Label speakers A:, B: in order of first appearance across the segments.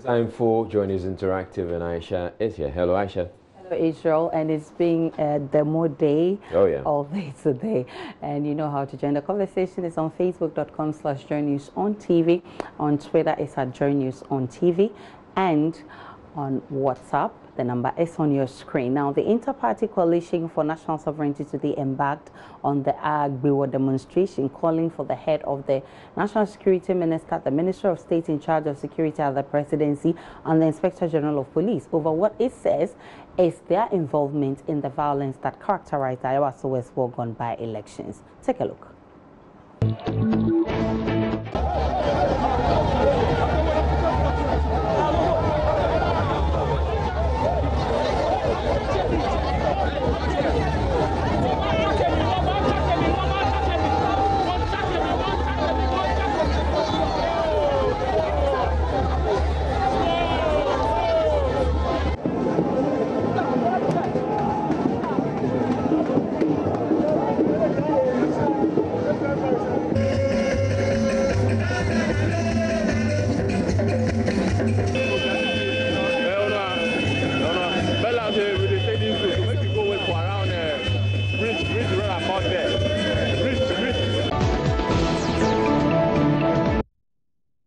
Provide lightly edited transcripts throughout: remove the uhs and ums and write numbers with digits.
A: Time for Joy News Interactive, and Aisha is here. Hello, Aisha.
B: Hello, Israel, and it's being Demo Day.
A: Oh, yeah.
B: All day today. And you know how to join the conversation. It's on facebook.com/Joy News on TV. On Twitter, it's at Joy News on TV. And on WhatsApp, the number is on your screen. Now, the Inter-Party Coalition for National Sovereignty today embarked on the Agbewo demonstration, calling for the head of the National Security Minister, the Minister of State in charge of security at the presidency, and the Inspector General of Police over what it says is their involvement in the violence that characterized the Iowa West war gone by elections. Take a look.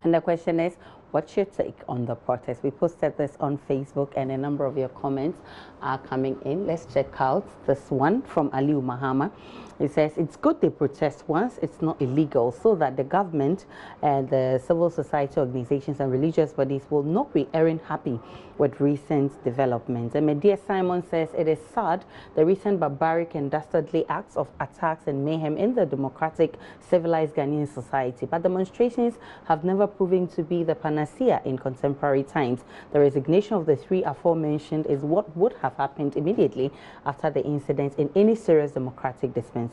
B: And the question is, what's your take on the protest? We posted this on Facebook and a number of your comments are coming in. Let's check out this one from Aliu Mahama. It says, it's good they protest once it's not illegal, so that the government and the civil society organizations and religious bodies will not be happy with recent developments. And Medea Simon says, it is sad the recent barbaric and dastardly acts of attacks and mayhem in the democratic, civilized Ghanaian society. But demonstrations have never proven to be the panacea in contemporary times. The resignation of the three aforementioned is what would have happened immediately after the incident in any serious democratic dispensation.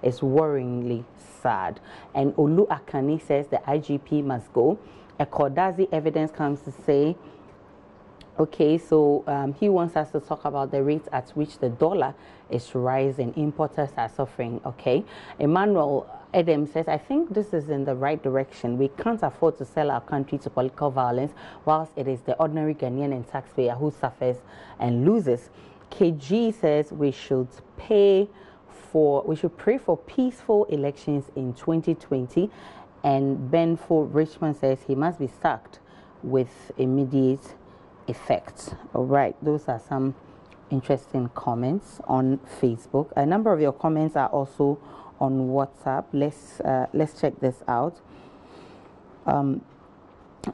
B: Is worryingly sad. And Olu Akani says the IGP must go. A Kodazi evidence comes to say, okay, so he wants us to talk about the rate at which the dollar is rising. Importers are suffering, okay. Emmanuel Adam says, I think this is in the right direction. We can't afford to sell our country to political violence whilst it is the ordinary Ghanaian and taxpayer who suffers and loses. KG says we should pray for peaceful elections in 2020. And Ben for Richmond says he must be sacked with immediate effect. All right, those are some interesting comments on Facebook. A number of your comments are also on WhatsApp. Let's check this out.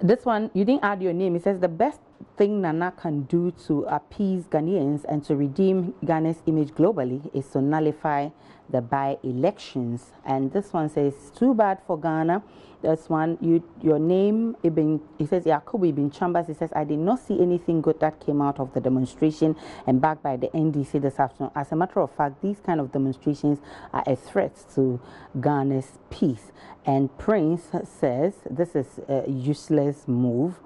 B: This one, you didn't add your name. It says the best thing Nana can do to appease Ghanaians and to redeem Ghana's image globally is to nullify the by-elections. And this one says, too bad for Ghana. This one, your name, it says, Yakubu Ibn Chambers, it says, I did not see anything good that came out of the demonstration and backed by the NDC this afternoon. As a matter of fact, these kind of demonstrations are a threat to Ghana's peace. And Prince says, this is a useless move.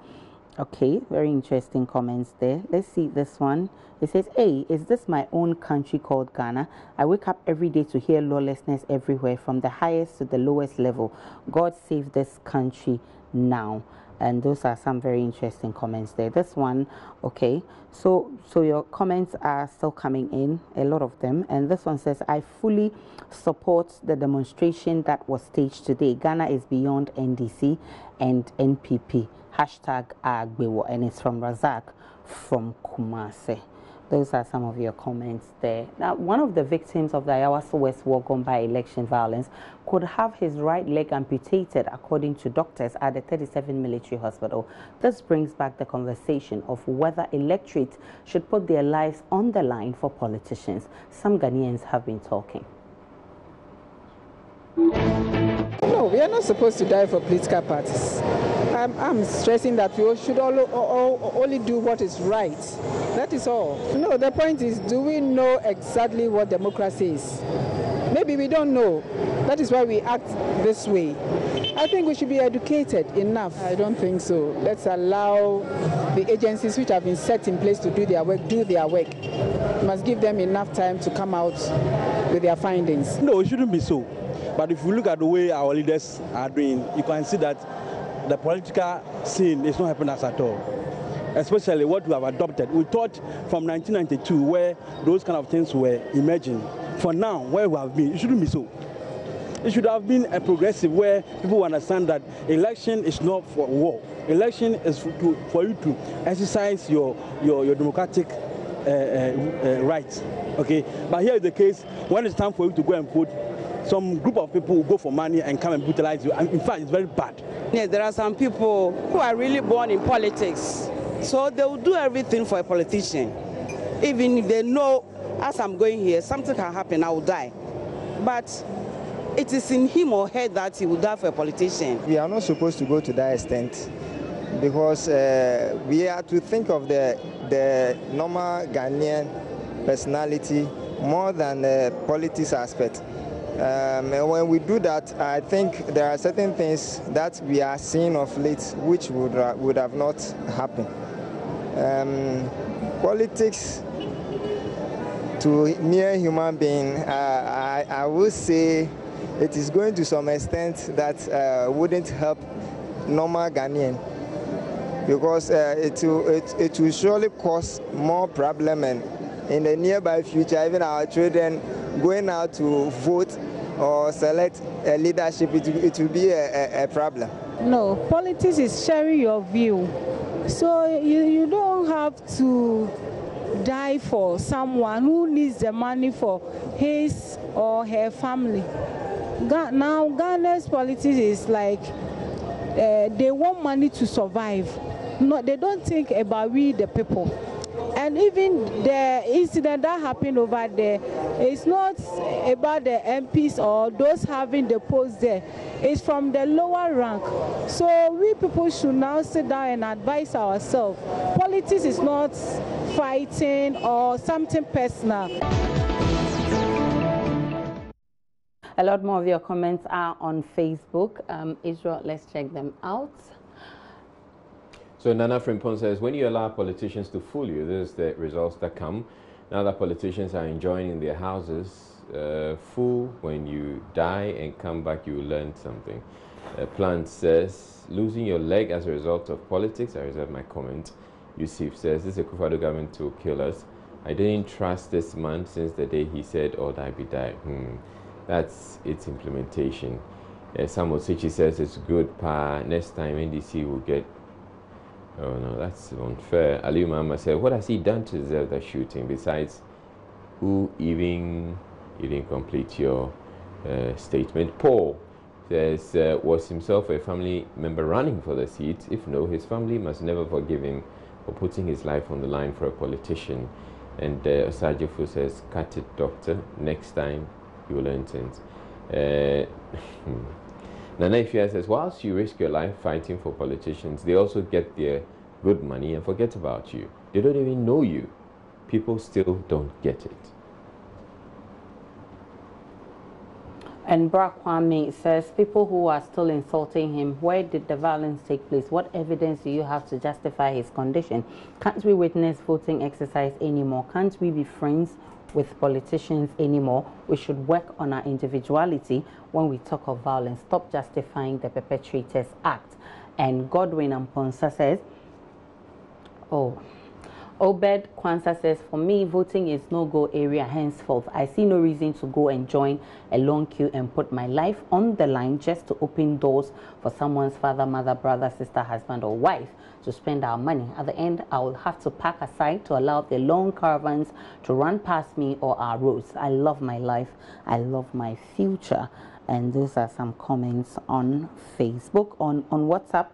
B: Okay, very interesting comments there. Let's see this one. It says, hey, is this my own country called Ghana? I wake up every day to hear lawlessness everywhere, from the highest to the lowest level. God save this country now. And those are some very interesting comments there. This one, okay, so your comments are still coming in, a lot of them. And this one says, I fully support the demonstration that was staged today. Ghana is beyond NDC and NPP. Hashtag Agbewo, and it's from Razak from Kumase. Those are some of your comments there. Now, one of the victims of the Iowa West war gone by election violence could have his right leg amputated, according to doctors at the 37 Military Hospital. This brings back the conversation of whether electorate should put their lives on the line for politicians. Some Ghanaians have been talking.
C: No, we are not supposed to die for political parties. I'm stressing that we should only do what is right. That is all. No, the point is, do we know exactly what democracy is? Maybe we don't know. That is why we act this way. I think we should be educated enough. I don't think so. Let's allow the agencies which have been set in place to do their work, do their work. We must give them enough time to come out with their findings.
D: No, it shouldn't be so. But if you look at the way our leaders are doing, you can see that the political scene is not helping us at all. Especially what we have adopted. We thought from 1992 where those kind of things were emerging. For now, where we have been, it shouldn't be so. It should have been a progressive where people understand that election is not for war. Election is for you to exercise your democratic rights. Okay, but here is the case when it's time for you to go and vote. Some group of people will go for money and come and brutalize you. And in fact, it's very bad.
E: Yes, there are some people who are really born in politics. So they will do everything for a politician. Even if they know, as I'm going here, something can happen, I will die. But it is in him or her that he will die for a politician.
F: We are not supposed to go to that extent because we are to think of the normal Ghanaian personality more than the politics aspect. And when we do that, I think there are certain things that we are seeing of late which would have not happened. Politics to mere human being, I would say it is going to some extent that wouldn't help normal Ghanaian because it will surely cause more problem, and in the nearby future, even our children going out to vote or select a leadership, it will be a problem.
G: No, politics is sharing your view. So you don't have to die for someone who needs the money for his or her family. Now Ghana's politics is like they want money to survive. No, they don't think about we the people. And even the incident that happened over there, it's not about the MPs or those having the post there. It's from the lower rank. So we people should now sit down and advise ourselves. Politics is not fighting or something personal.
B: A lot more of your comments are on Facebook. Israel, let's check them out.
A: So Nana Frimpong says, when you allow politicians to fool you, this is the results that come. Now that politicians are enjoying in their houses, fool, when you die and come back, you will learn something. Plant says, losing your leg as a result of politics. I reserve my comment. Yusuf says, this is a Akufo-Addo government to kill us. I didn't trust this man since the day he said, or die be die. That's its implementation. Samuel Sichi says, it's good, pa. Next time NDC will get. Oh no, that's unfair. Aliu Mahama said, what has he done to deserve that shooting? Besides, who even, you didn't complete your statement. Paul says, was himself a family member running for the seat? If no, his family must never forgive him for putting his life on the line for a politician. And Osajifu says, cut it, doctor. Next time, you will learn things. Nana Ifea says, whilst you risk your life fighting for politicians, they also get their good money and forget about you. They don't even know you. People still don't get it.
B: And Bra Kwame says, people who are still insulting him, where did the violence take place? What evidence do you have to justify his condition? Can't we witness voting exercise anymore? Can't we be friends with politicians anymore? We should work on our individuality when we talk of violence. Stop justifying the perpetrators' act. And Godwin Amponsa says, Obed Kwanzaa says, for me, voting is no-go area henceforth. I see no reason to go and join a long queue and put my life on the line just to open doors for someone's father, mother, brother, sister, husband, or wife to spend our money. At the end, I will have to pack aside to allow the long caravans to run past me or our roads. I love my life. I love my future. And those are some comments on Facebook. On WhatsApp,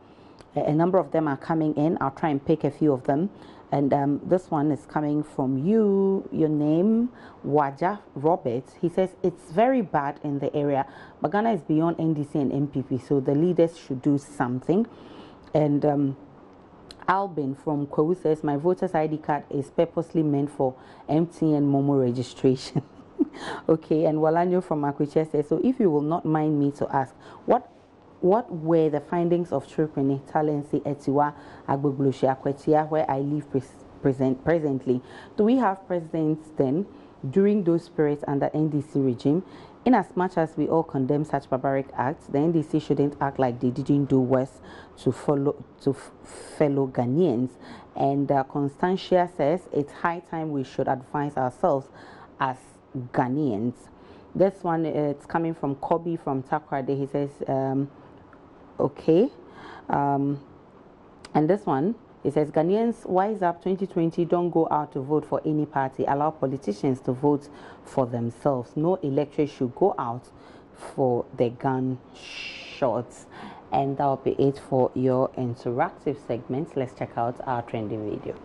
B: a number of them are coming in. I'll try and pick a few of them. And this one is coming from you, your name, Waja Roberts. He says, it's very bad in the area, but Ghana is beyond NDC and MPP, so the leaders should do something. And Albin from Kwawu says, my voter's ID card is purposely meant for MTN Momo registration. Okay, and Walanyo from Akwiche says, so if you will not mind me to ask, what were the findings of Chirupene, Talensi, Etiwa, Agbogbloshe, Akwetia, where I live presently? Do we have presidents then during those periods under NDC regime? In as much as we all condemn such barbaric acts, the NDC shouldn't act like they didn't do worse to fellow Ghanaians. And Constantia says it's high time we should advise ourselves as Ghanaians. This one, it's coming from Kobe from Takrade. He says, okay. And this one, it says, Ghanaians, wise up 2020, don't go out to vote for any party. Allow politicians to vote for themselves. No electorate should go out for the gunshots. And that will be it for your interactive segments. Let's check out our trending video.